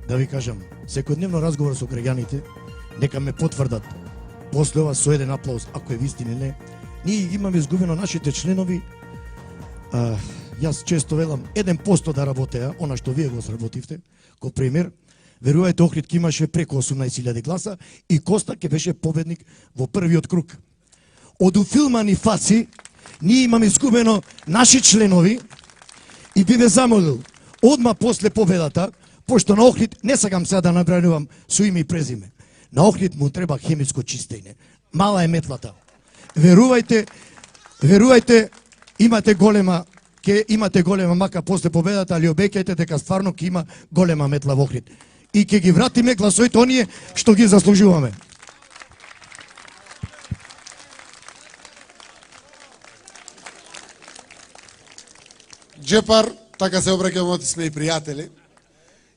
да ви кажам, секојдневно разговор со граѓаните, нека ме потврдат. После ова со еден аплауз, ако е вистина не, ние имаме изгубено нашите членови. Јас често велам 1% да работеа, она што вие го сработивте, ко пример. Верувајте, Охрид имаше преку 18.000 гласа и Коста ќе беше победник во првиот круг. Од уфилмани фаци, ние имаме изгубено наши членови и би ве замолил, одма после победата, пошто на Охрид, не сакам сега да набранувам со име и презиме, на Охрид му треба хемиско чистење. Мала е метлата. Верувајте, имате голема мака после победата, али обеќајте дека стварно ќе има голема метла во Охрид. И ќе ги вратиме гласоите оние што ги заслужуваме. Джепар, така се обраќаме, сме и пријатели.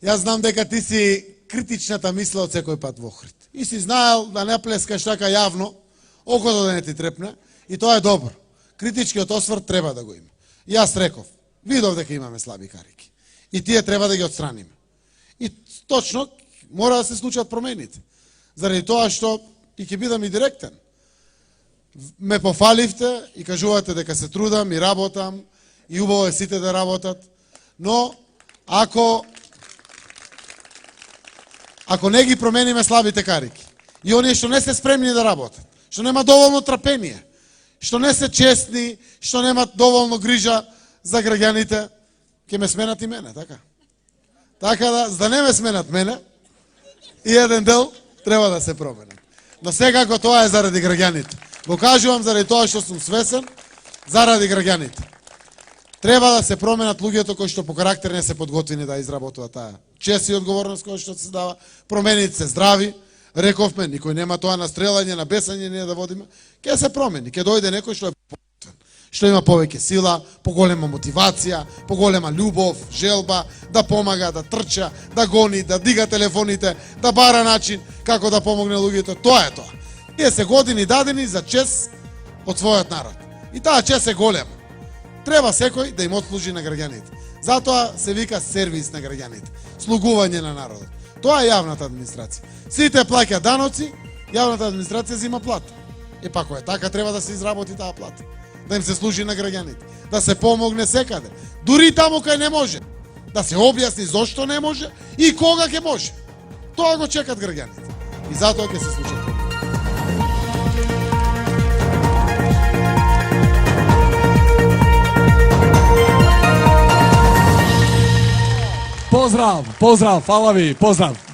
Јас знам дека ти си критичната мисла од секој пат во Охрид. И си знаел да не плескаш така јавно, окото да не ти трепне, и тоа е добро. Критичкиот осврт треба да го има. И јас реков, видов дека имаме слаби карики. И тие треба да ги отстраниме. И точно мора да се случат промените. Заради тоа што, и ќе бидам и директен, ме пофаливте и кажувате дека се трудам и работам, и убаво е сите да работат, но ако не ги промениме слабите карики, и оние што не се спремни да работат, што нема доволно трпение, што не се честни, што немат доволно грижа за граѓаните, ќе ме сменат и мене, така? Така да, за да не ме сменат мене, и еден дел треба да се променат. Но секако тоа е заради граѓаните. Го кажувам заради тоа што сум свесен, заради граѓаните. Треба да се променат луѓето кои што по карактер не се подготвени да изработуваат таа чест и одговорност која што се дава. Промените се здрави, рековме, никој нема тоа на стрелање, на бесање ние да водиме. Ке се промени, ке дојде некој што е подготвен, што има повеќе сила, поголема мотивација, поголема љубов, желба, да помага, да трча, да гони, да дига телефоните, да бара начин како да помогне луѓето. Тоа е тоа. Тие се години дадени за чест од својот народ. И таа чест е голема. Треба секој да им отслужи на граѓаните. Затоа се вика сервис на граѓаните, слугување на народот. Тоа е јавната администрација. Сите плаќаат даноци, јавната администрација зима плата. И па кој е така треба да се изработи таа плата. Да им се служи на граѓаните, да се помогне секаде, дури таму кај не може, да се објасни зошто не може и кога ќе може. Тоа го чекат граѓаните. И затоа ќе се случат. Поздрав, фала ви, поздрав.